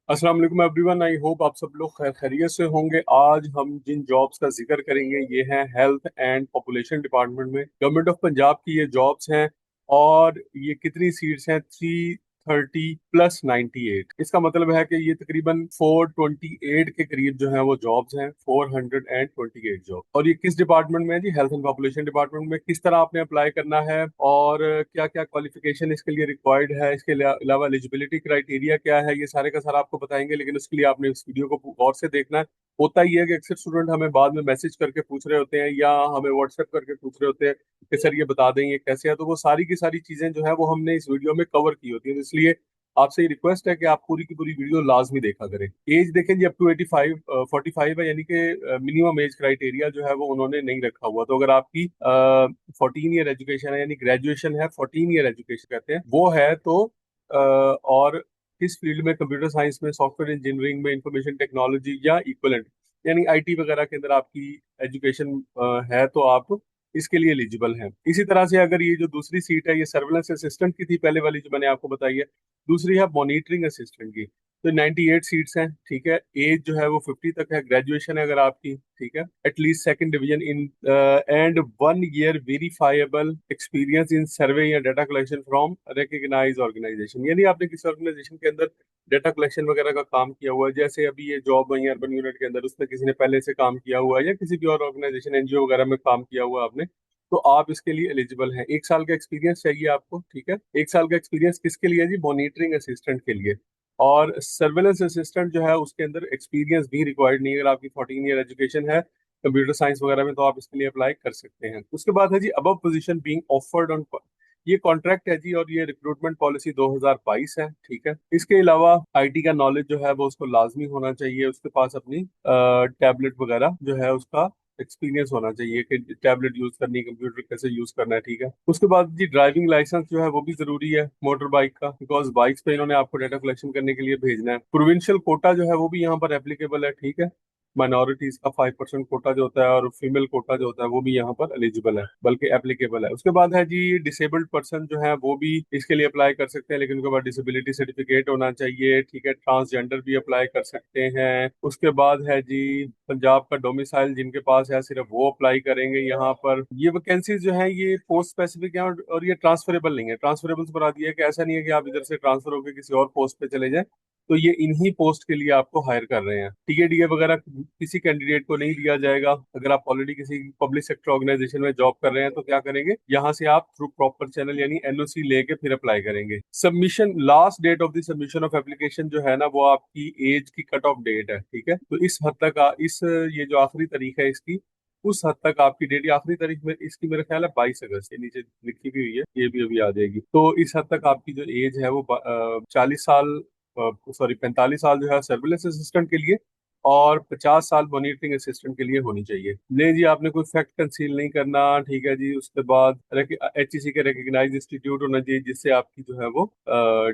अस्सलाम वालेकुम everyone. I hope आप सब लोग खैर खैरियत से होंगे। आज हम जिन जॉब्स का जिक्र करेंगे ये हैं हेल्थ एंड पॉपुलेशन डिपार्टमेंट में गवर्नमेंट ऑफ पंजाब की ये जॉब्स हैं। और ये कितनी सीट्स हैं? 330 + 98। इसका मतलब है कि ये तकरीबन 428 के करीब जो है वो जॉब्स हैं। 428 जॉब। और ये किस डिपार्टमेंट में है जी? हेल्थ एंड पॉपुलेशन डिपार्टमेंट में। किस तरह आपने अप्लाई करना है और क्या क्या क्वालिफिकेशन इसके लिए रिक्वायर्ड है, इसके अलावा एलिजिबिलिटी क्राइटेरिया क्या है, ये सारे का सारा आपको बताएंगे। लेकिन उसके लिए आपने इस वीडियो को गौर से देखना है। होता ही है कि अक्सर स्टूडेंट हमें बाद में मैसेज करके पूछ रहे होते हैं या हमें व्हाट्सएप करके पूछ रहे होते हैं कि सर ये बता दें ये कैसे है। तो वो सारी की सारी चीजें जो है वो हमने इस वीडियो में कवर की होती है। तो इसलिए आपसे ये रिक्वेस्ट है कि आप पूरी की पूरी वीडियो लाजमी देखा करें। एज देखें जी, अप टू 85 45 है, यानी कि मिनिमम एज क्राइटेरिया जो है वो उन्होंने नहीं रखा हुआ। तो अगर आपकी 14 ईयर एजुकेशन है, यानी ग्रेजुएशन है, 14 ईयर एजुकेशन कहते हैं वो है, तो और किस फील्ड में? कंप्यूटर साइंस में, सॉफ्टवेयर इंजीनियरिंग में, इंफॉर्मेशन टेक्नोलॉजी या इक्वलेंट, यानी आईटी वगैरह के अंदर आपकी एजुकेशन है तो आप इसके लिए एलिजिबल हैं। इसी तरह से अगर ये जो दूसरी सीट है ये सर्वेलेंस असिस्टेंट की थी, पहले वाली जो मैंने आपको बताई है। दूसरी है मॉनिटरिंग असिस्टेंट की। तो 98 सीट्स हैं, ठीक है। एज जो है वो 50 तक है। ग्रेजुएशन है अगर आपकी, ठीक है, at least second division in and 1 year verifiable experience in survey या data collection from recognise organisation, यानी आपने किसी ऑर्गेनाइजेशन के अंदर डाटा कलेक्शन वगैरह का काम किया हुआ है। जैसे अभी ये जॉब वही अर्बन यूनिट के अंदर, उसमें किसी ने पहले से काम किया हुआ है या किसी भी और ऑर्गेनाइजेशन एनजीओ वगैरह में काम किया हुआ है आपने, तो आप इसके लिए एलिजिबल हैं। 1 साल का एक्सपीरियंस चाहिए आपको, ठीक है। 1 साल का एक्सपीरियंस किसके लिए जी? मॉनिटरिंग असिस्टेंट के लिए। और सर्वेलेंस असिस्टेंट जो है उसके अंदर एक्सपीरियंस भी रिक्वायर्ड नहीं है। अगर आपकी 14 ईयर एजुकेशन है कंप्यूटर साइंस वगैरह में तो आप इसके लिए अप्लाई कर सकते हैं। उसके बाद है जी above position being offered on, ये कॉन्ट्रैक्ट है जी, और ये रिक्रूटमेंट पॉलिसी 2022 है, ठीक है। इसके अलावा आईटी का नॉलेज जो है वो उसको लाजमी होना चाहिए। उसके पास अपनी टैबलेट वगैरह जो है उसका एक्सपीरियंस होना चाहिए कि टैबलेट यूज करनी, कंप्यूटर कैसे यूज करना है, ठीक है। उसके बाद जी ड्राइविंग लाइसेंस जो है वो भी जरूरी है मोटर बाइक का, बिकॉज बाइक्स पे इन्होंने आपको डाटा कलेक्शन करने के लिए भेजना है। प्रोविंशियल कोटा जो है वो भी यहाँ पर एप्लीकेबल है, ठीक है। माइनॉरिटीज का 5% कोटा जो होता है और फीमेल कोटा जो होता है वो भी यहाँ पर एलिजिबल है, बल्कि एप्लीकेबल है। उसके बाद है जी डिसेबल्ड पर्सन जो है वो भी इसके लिए अप्लाई कर सकते हैं, लेकिन उनके बाद डिसेबिलिटी सर्टिफिकेट होना चाहिए, ठीक है। ट्रांसजेंडर भी अप्लाई कर सकते हैं। उसके बाद है जी पंजाब का डोमिसाइल जिनके पास है सिर्फ वो अप्लाई करेंगे यहाँ पर। ये वैकेंसीज जो है ये पोस्ट स्पेसिफिक है और ये ट्रांसफरेबल नहीं है। ट्रांसफरेबल से बता दिया है कि ऐसा नहीं है कि आप इधर से ट्रांसफर होकर किसी और पोस्ट पे चले जाएं। तो ये इन्हीं पोस्ट के लिए आपको हायर कर रहे हैं। टीए वगैरह किसी कैंडिडेट को नहीं दिया जाएगा। अगर आप ऑलरेडी किसी पब्लिक सेक्टर ऑर्गेनाइजेशन में जॉब कर रहे हैं तो क्या करेंगे, यहाँ से आप थ्रू प्रॉपर चैनल यानी एनओसी लेके फिर अप्लाई करेंगे। Submission last date of the submission of application जो है ना वो आपकी एज की कट ऑफ डेट है, ठीक है। तो इस हद तक इस ये जो आखिरी तारीख है इसकी, उस हद तक आपकी डेट, या आखिरी तारीख में इसकी मेरा ख्याल है 22 अगस्त, ये नीचे लिखी भी हुई है, ये भी अभी आ जाएगी। तो इस हद तक आपकी जो एज है वो 40 साल, सॉरी 45 साल जो है सर्विलेंस असिस्टेंट के लिए, और 50 साल मॉनिटरिंग असिस्टेंट के लिए होनी चाहिए। नहीं जी, आपने कोई फैक्ट कंसील नहीं करना, ठीक है जी। उसके बाद एचईसी के रिकग्नाइज इंस्टीट्यूट होना चाहिए जिससे आपकी जो है वो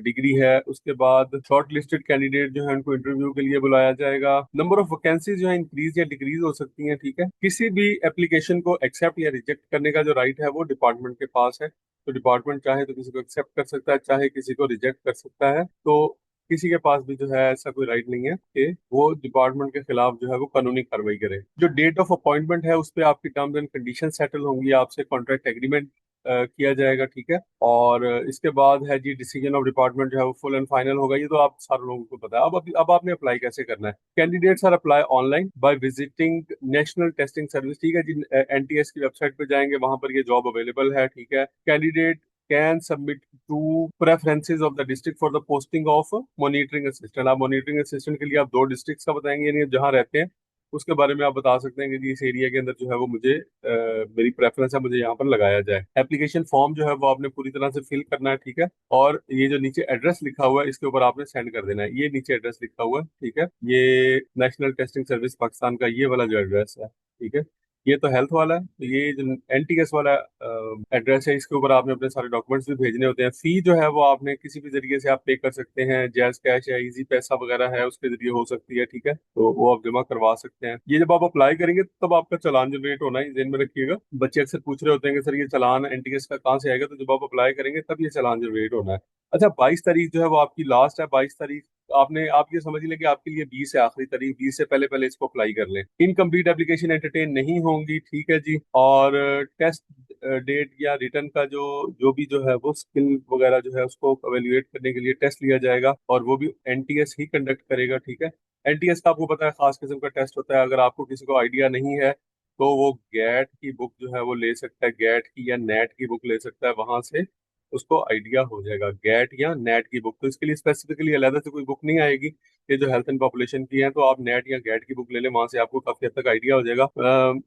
डिग्री है। उसके बाद शॉर्ट लिस्टेड कैंडिडेट जो है उनको इंटरव्यू के लिए बुलाया जाएगा। नंबर ऑफ वैकेंसीज जो है इंक्रीज या डिक्रीज हो सकती हैं, ठीक है। किसी भी एप्लीकेशन को एक्सेप्ट या रिजेक्ट करने का जो राइट है वो डिपार्टमेंट के पास है। तो डिपार्टमेंट चाहे तो किसी को एक्सेप्ट कर सकता है, चाहे किसी को रिजेक्ट कर सकता है। तो किसी के पास भी जो है ऐसा कोई राइट नहीं है कि वो डिपार्टमेंट के खिलाफ जो है वो कानूनी कार्रवाई करे। जो डेट ऑफ अपॉइंटमेंट है उस पर आपकी टर्म्स एंड कंडीशन सेटल होंगी, आपसे कॉन्ट्रैक्ट एग्रीमेंट किया जाएगा, ठीक है। और इसके बाद है जी डिसीजन ऑफ डिपार्टमेंट जो है वो फुल एंड फाइनल होगा। ये तो आप सारे लोगों को पता है। अब आपने अप्लाई कैसे करना है? Candidates are apply online by visiting national testing service, ठीक है जी। एनटीएस की वेबसाइट पे जाएंगे, वहां पर ये जॉब अवेलेबल है, ठीक है। Candidate can submit to preferences of the district for the posting of monitoring assistant. आप मॉनिटरिंग असिस्टेंट के लिए आप 2 डिस्ट्रिक्ट्स का बताएंगे, यानी आप जहाँ रहते हैं उसके बारे में आप बता सकते हैं कि जी इस एरिया के अंदर जो है वो मुझे मेरी प्रेफरेंस है, मुझे यहाँ पर लगाया जाए। एप्लीकेशन फॉर्म जो है वो आपने पूरी तरह से फिल करना है, ठीक है। और ये जो नीचे एड्रेस लिखा हुआ है इसके ऊपर आपने सेंड कर देना है। ये नीचे एड्रेस लिखा हुआ है, ठीक है। ये नेशनल टेस्टिंग सर्विस पाकिस्तान का ये वाला जो एड्रेस है, ठीक है। ये तो हेल्थ वाला है। तो ये जो एनटीएस वाला एड्रेस है इसके ऊपर आपने अपने सारे डॉक्यूमेंट्स भी भेजने होते हैं। फी जो है वो आपने किसी भी जरिए से आप पे कर सकते हैं, जैज कैश या इजी पैसा वगैरह है उसके जरिए हो सकती है, ठीक है। तो वो आप जमा करवा सकते हैं। ये जब आप अप्लाई करेंगे तब आपका चालान जनरेट होना है, ध्यान में रखिएगा। बच्चे अक्सर पूछ रहे होते हैं कि सर ये चालान एनटीएस का कहाँ से आएगा, तो जब आप अप्लाई करेंगे तब ये चालान जनरेट होना है। अच्छा, 22 तारीख जो है वो आपकी लास्ट है। 22 तारीख आपने, आप ये समझ लें कि आपके लिए 20 है आखिरी तारीख। 20 से पहले पहले इसको अप्लाई कर लें। इनकम्प्लीट एप्लीकेशन एंटरटेन नहीं होंगी, ठीक है जी। और टेस्ट डेट या रिटर्न का जो जो भी जो है वो स्किल वगैरह जो है उसको एवेल्युएट करने के लिए टेस्ट लिया जाएगा, और वो भी एनटीएस ही कंडक्ट करेगा, ठीक है। एनटीएस का आपको पता है खास किस्म का टेस्ट होता है। अगर आपको किसी को आइडिया नहीं है तो वो गैट की बुक जो है वो ले सकता है, गैट की या नेट की बुक ले सकता है, वहां से उसको आइडिया हो जाएगा। गैट या नेट की बुक, तो इसके लिए स्पेसिफिकली अलग से कोई बुक नहीं आएगी। ये जो हेल्थ एंड पॉपुलेशन की है, तो आप नेट या गैट की बुक ले लें, वहां से आपको काफी हद तक आइडिया हो जाएगा।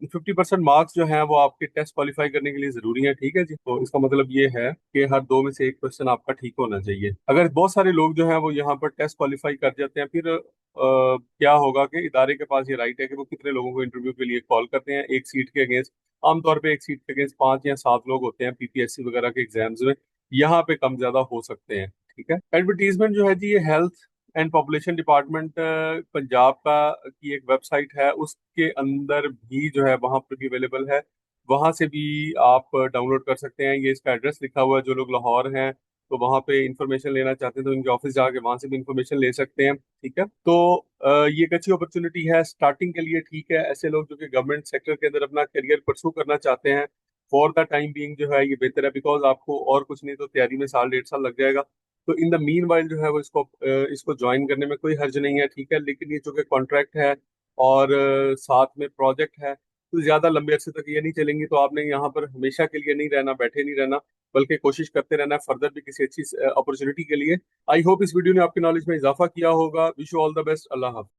50% मार्क्स जो है वो आपके टेस्ट क्वालिफाई करने के लिए जरूरी है, ठीक है जी। तो इसका मतलब ये है कि हर दो में से एक क्वेश्चन आपका ठीक होना चाहिए। अगर बहुत सारे लोग जो है वो यहाँ पर टेस्ट क्वालिफाई कर जाते हैं, फिर क्या होगा कि इदारे के पास ये राइट है कि वो कितने लोगों को इंटरव्यू के लिए कॉल करते हैं एक सीट के अगेंस्ट। आमतौर पे एक सीट के अगेंस्ट 5 या 7 लोग होते हैं पीपीएससी वगैरह के एग्जाम्स में। यहाँ पे कम ज्यादा हो सकते हैं, ठीक है। एडवर्टीजमेंट जो है जी, ये health and population department Punjab का की एक वेबसाइट है, उसके अंदर भी जो है वहां पर भी अवेलेबल है। वहां से भी आप डाउनलोड कर सकते हैं। ये इसका एड्रेस लिखा हुआ है। जो लोग लाहौर हैं तो वहां पे इंफॉर्मेशन लेना चाहते हैं तो इनके ऑफिस जाके वहां से भी इंफॉर्मेशन ले सकते हैं, ठीक है। तो ये एक अच्छी अपॉर्चुनिटी है स्टार्टिंग के लिए, ठीक है। ऐसे लोग जो कि गवर्नमेंट सेक्टर के अंदर अपना करियर परसू करना चाहते हैं, फॉर द टाइम बीइंग जो है ये बेहतर है, बिकॉज आपको और कुछ नहीं तो तैयारी में साल 1.5 साल लग जाएगा। तो इन द मीन वाइल जो है वो इसको ज्वाइन करने में कोई हर्ज नहीं है, ठीक है। लेकिन ये जो कि कॉन्ट्रैक्ट है और साथ में प्रोजेक्ट है, तो ज्यादा लंबे अरसे तक ये नहीं चलेंगी। तो आपने यहाँ पर हमेशा के लिए नहीं रहना, बैठे नहीं रहना, बल्कि कोशिश करते रहना है फर्दर भी किसी अच्छी अपॉर्चुनिटी के लिए। आई होप इस वीडियो ने आपकी नॉलेज में इजाफा किया होगा। Wish you all the best. अल्लाह हाफ़िज़।